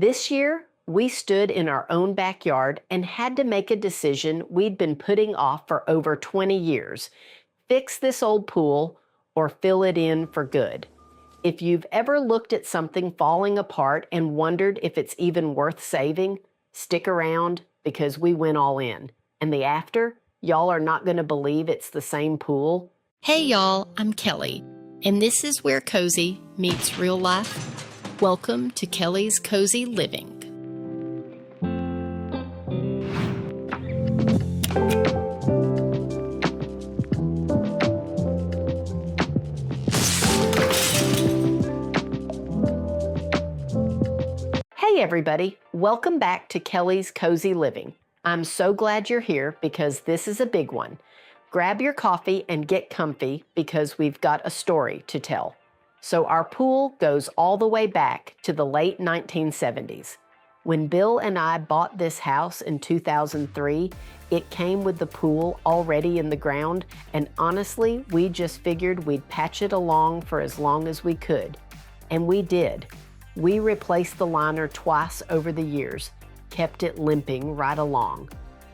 This year, we stood in our own backyard and had to make a decision we'd been putting off for over 20 years. Fix this old pool or fill it in for good. If you've ever looked at something falling apart and wondered if it's even worth saving, stick around because we went all in. And the after, y'all are not going to believe it's the same pool. Hey y'all, I'm Kelly, and this is where cozy meets real life. Welcome to Kelly's Cozy Living. Hey everybody, welcome back to Kelly's Cozy Living. I'm so glad you're here because this is a big one. Grab your coffee and get comfy because we've got a story to tell. So our pool goes all the way back to the late 1970s. When Bill and I bought this house in 2003, it came with the pool already in the ground, and honestly, we just figured we'd patch it along for as long as we could. And we did. We replaced the liner twice over the years, kept it limping right along.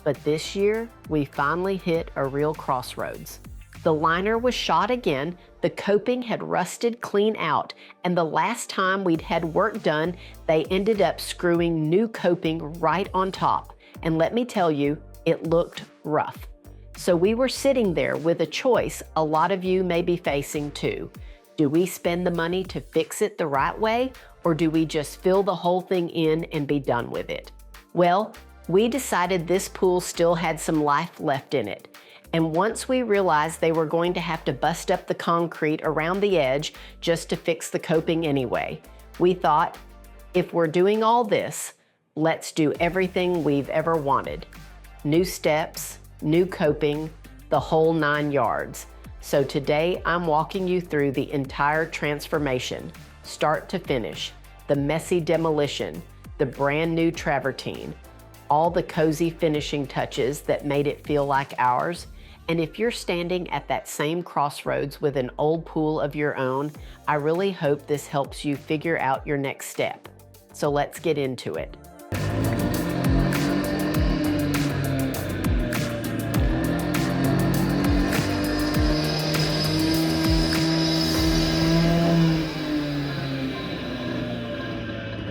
But this year, we finally hit a real crossroads. The liner was shot again, the coping had rusted clean out, and the last time we'd had work done, they ended up screwing new coping right on top. And let me tell you, it looked rough. So we were sitting there with a choice a lot of you may be facing too. Do we spend the money to fix it the right way, or do we just fill the whole thing in and be done with it? Well, we decided this pool still had some life left in it. And once we realized they were going to have to bust up the concrete around the edge just to fix the coping anyway, we thought, if we're doing all this, let's do everything we've ever wanted. New steps, new coping, the whole 9 yards. So today I'm walking you through the entire transformation, start to finish, the messy demolition, the brand new travertine, all the cozy finishing touches that made it feel like ours. And if you're standing at that same crossroads with an old pool of your own, I really hope this helps you figure out your next step. So let's get into it.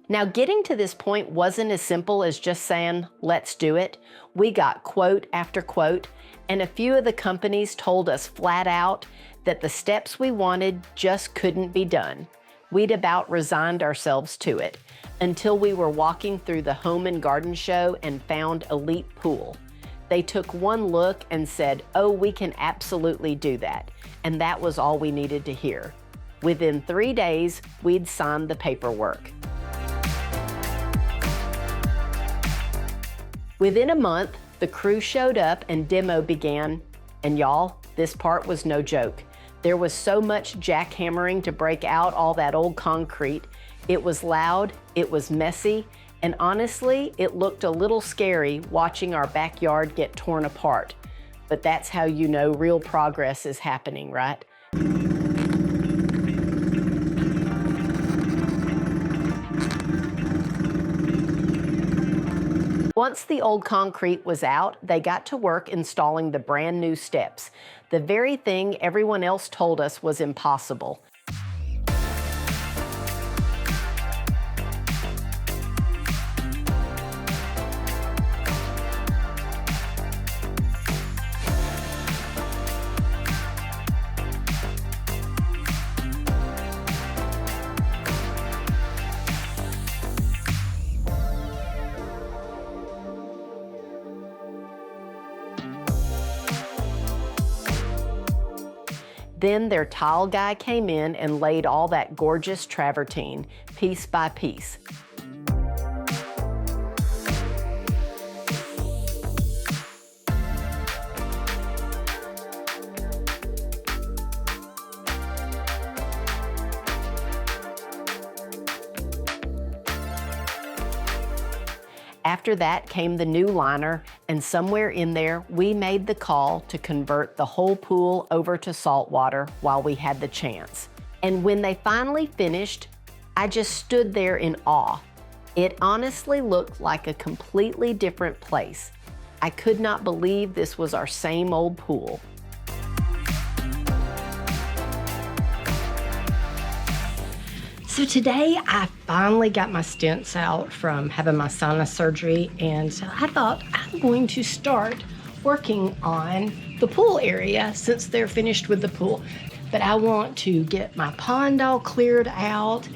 Now, getting to this point wasn't as simple as just saying, let's do it. We got quote after quote, and a few of the companies told us flat out that the steps we wanted just couldn't be done. We'd about resigned ourselves to it until we were walking through the home and garden show and found Elite Pool. They took one look and said, oh, we can absolutely do that. And that was all we needed to hear. Within 3 days, we'd signed the paperwork. Within a month, the crew showed up and demo began, and y'all, this part was no joke. There was so much jackhammering to break out all that old concrete. It was loud, it was messy, and honestly, it looked a little scary watching our backyard get torn apart. But that's how you know real progress is happening, right? Once the old concrete was out, they got to work installing the brand new steps, the very thing everyone else told us was impossible. Then their tile guy came in and laid all that gorgeous travertine, piece by piece. After that came the new liner, and somewhere in there, we made the call to convert the whole pool over to saltwater while we had the chance. And when they finally finished, I just stood there in awe. It honestly looked like a completely different place. I could not believe this was our same old pool. So today I finally got my stents out from having my sinus surgery, and so I thought I'm going to start working on the pool area since they're finished with the pool. But I want to get my pond all cleared out,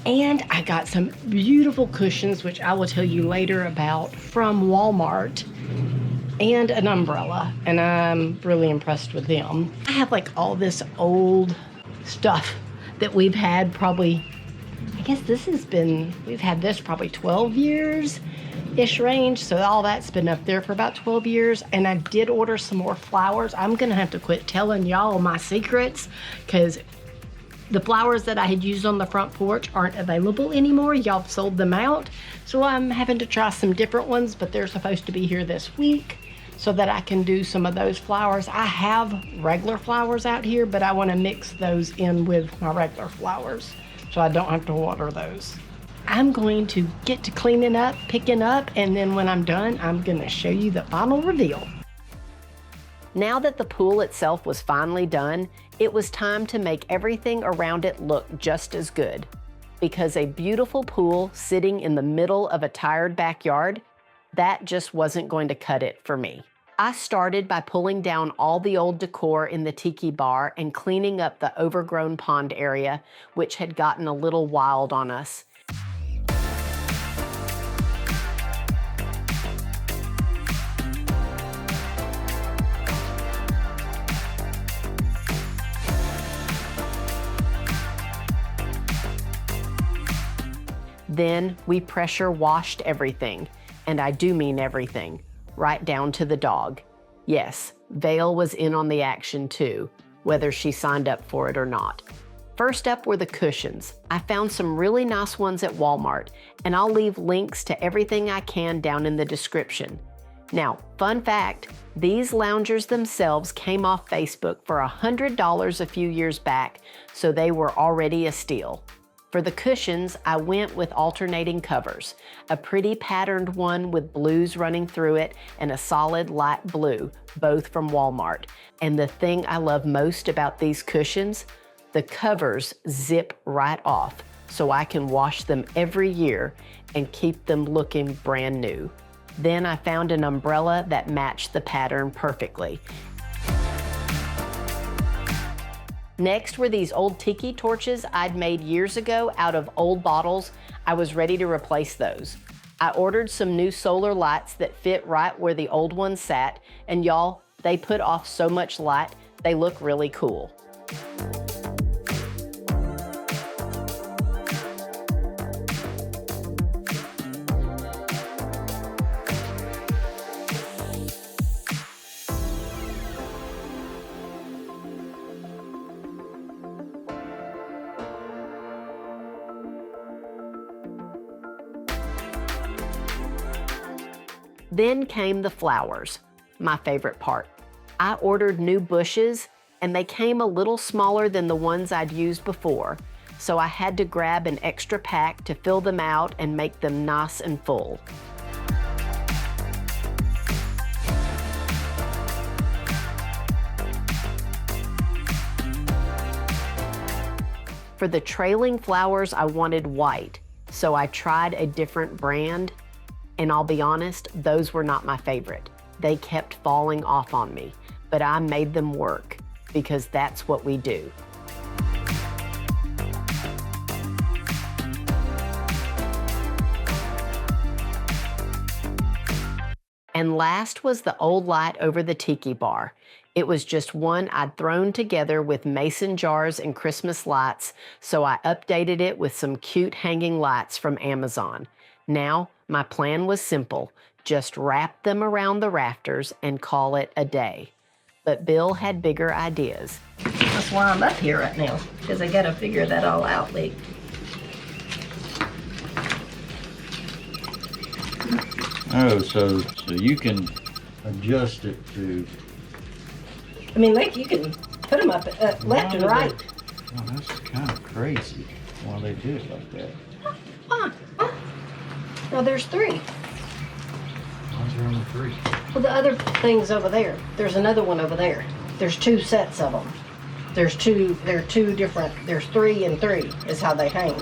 and I got some beautiful cushions, which I will tell you later about, from Walmart, and an umbrella, and I'm really impressed with them. I have like all this old stuff that we've had probably, I guess we've had this probably 12 years-ish range, so all that's been up there for about 12 years, and I did order some more flowers. I'm gonna have to quit telling y'all my secrets, because the flowers that I had used on the front porch aren't available anymore. Y'all have sold them out, so I'm having to try some different ones, but they're supposed to be here this week so that I can do some of those flowers. I have regular flowers out here, but I want to mix those in with my regular flowers so I don't have to water those. I'm going to get to cleaning up, picking up, and then when I'm done, I'm going to show you the final reveal. Now that the pool itself was finally done, it was time to make everything around it look just as good. Because a beautiful pool sitting in the middle of a tired backyard, that just wasn't going to cut it for me. I started by pulling down all the old decor in the tiki bar and cleaning up the overgrown pond area, which had gotten a little wild on us. Then we pressure washed everything, and I do mean everything, right down to the dog. Yes, Vale was in on the action too, whether she signed up for it or not. First up were the cushions. I found some really nice ones at Walmart, and I'll leave links to everything I can down in the description. Now, fun fact, these loungers themselves came off Facebook for $100 a few years back, so they were already a steal. For the cushions, I went with alternating covers, a pretty patterned one with blues running through it and a solid light blue, both from Walmart. And the thing I love most about these cushions, the covers zip right off, so I can wash them every year and keep them looking brand new. Then I found an umbrella that matched the pattern perfectly. Next were these old tiki torches I'd made years ago out of old bottles. I was ready to replace those. I ordered some new solar lights that fit right where the old ones sat, and y'all, they put off so much light, they look really cool. Then came the flowers, my favorite part. I ordered new bushes, and they came a little smaller than the ones I'd used before, so I had to grab an extra pack to fill them out and make them nice and full. For the trailing flowers, I wanted white, so I tried a different brand. And I'll be honest, those were not my favorite. They kept falling off on me, but I made them work because that's what we do. And last was the old light over the tiki bar. It was just one I'd thrown together with mason jars and Christmas lights, so I updated it with some cute hanging lights from Amazon. Now, my plan was simple, just wrap them around the rafters and call it a day. But Bill had bigger ideas. That's why I'm up here right now, because I gotta figure that all out, Lee. Oh, so you can adjust it to... I mean, like, you can put them up left and right. Oh, that's kind of crazy why they do it like that. No, there's 3. Why's there only 3? Well, the other thing's over there. There's another one over there. There's 2 sets of them. They're 2 different, there's 3 and 3 is how they hang.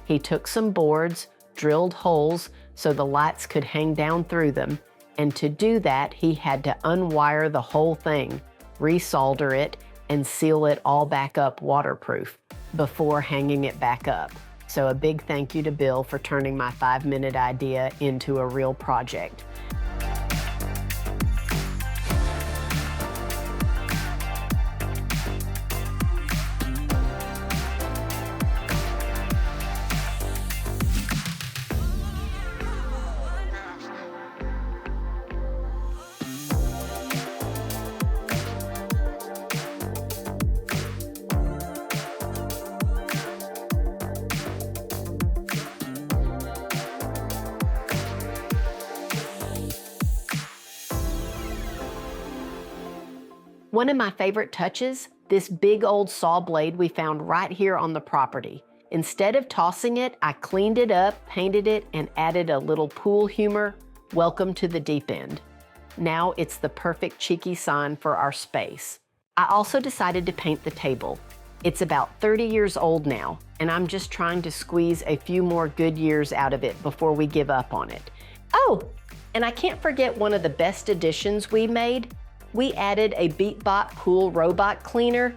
He took some boards, drilled holes so the lights could hang down through them, and to do that, he had to unwire the whole thing, resolder it, and seal it all back up waterproof before hanging it back up. So a big thank you to Bill for turning my 5-minute idea into a real project. One of my favorite touches, this big old saw blade we found right here on the property. Instead of tossing it, I cleaned it up, painted it, and added a little pool humor, welcome to the deep end. Now it's the perfect cheeky sign for our space. I also decided to paint the table. It's about 30 years old now, and I'm just trying to squeeze a few more good years out of it before we give up on it. Oh, and I can't forget one of the best additions we made. We added a BeatBot pool robot cleaner,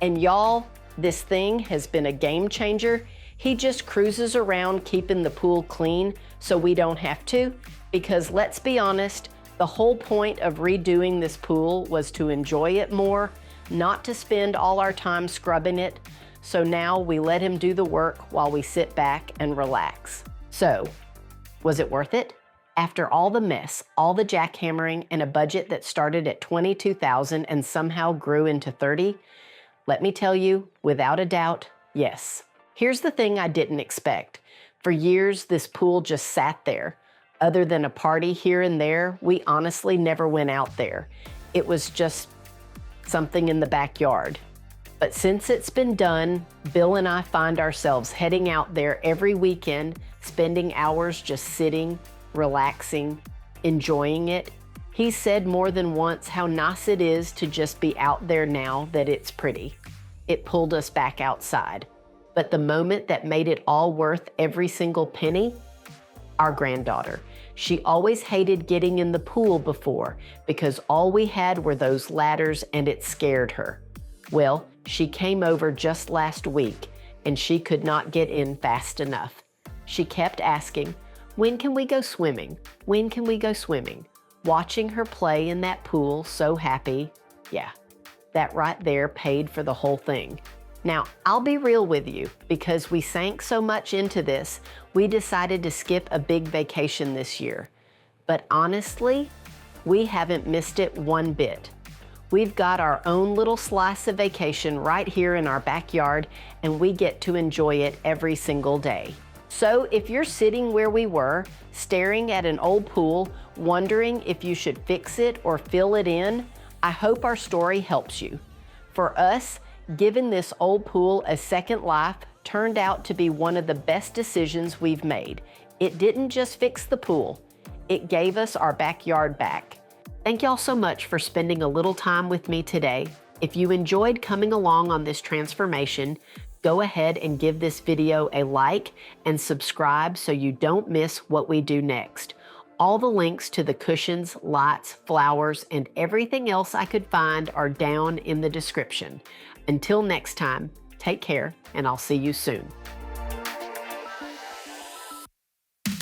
and y'all, this thing has been a game changer. He just cruises around keeping the pool clean so we don't have to, because let's be honest, the whole point of redoing this pool was to enjoy it more, not to spend all our time scrubbing it. So now we let him do the work while we sit back and relax. So, was it worth it? After all the mess, all the jackhammering, and a budget that started at $22,000 and somehow grew into $30,000, let me tell you, without a doubt, yes. Here's the thing I didn't expect. For years, this pool just sat there. Other than a party here and there, we honestly never went out there. It was just something in the backyard. But since it's been done, Bill and I find ourselves heading out there every weekend, spending hours just sitting, relaxing, enjoying it. He said more than once how nice it is to just be out there now that it's pretty. It pulled us back outside. But the moment that made it all worth every single penny, our granddaughter. She always hated getting in the pool before because all we had were those ladders and it scared her. Well, she came over just last week and she could not get in fast enough. She kept asking, "When can we go swimming? When can we go swimming?" Watching her play in that pool so happy, yeah, that right there paid for the whole thing. Now, I'll be real with you, because we sank so much into this, we decided to skip a big vacation this year. But honestly, we haven't missed it one bit. We've got our own little slice of vacation right here in our backyard, and we get to enjoy it every single day. So if you're sitting where we were, staring at an old pool, wondering if you should fix it or fill it in, I hope our story helps you. For us, giving this old pool a second life turned out to be one of the best decisions we've made. It didn't just fix the pool, it gave us our backyard back. Thank y'all so much for spending a little time with me today. If you enjoyed coming along on this transformation, go ahead and give this video a like and subscribe so you don't miss what we do next. All the links to the cushions, lights, flowers, and everything else I could find are down in the description. Until next time, take care, and I'll see you soon.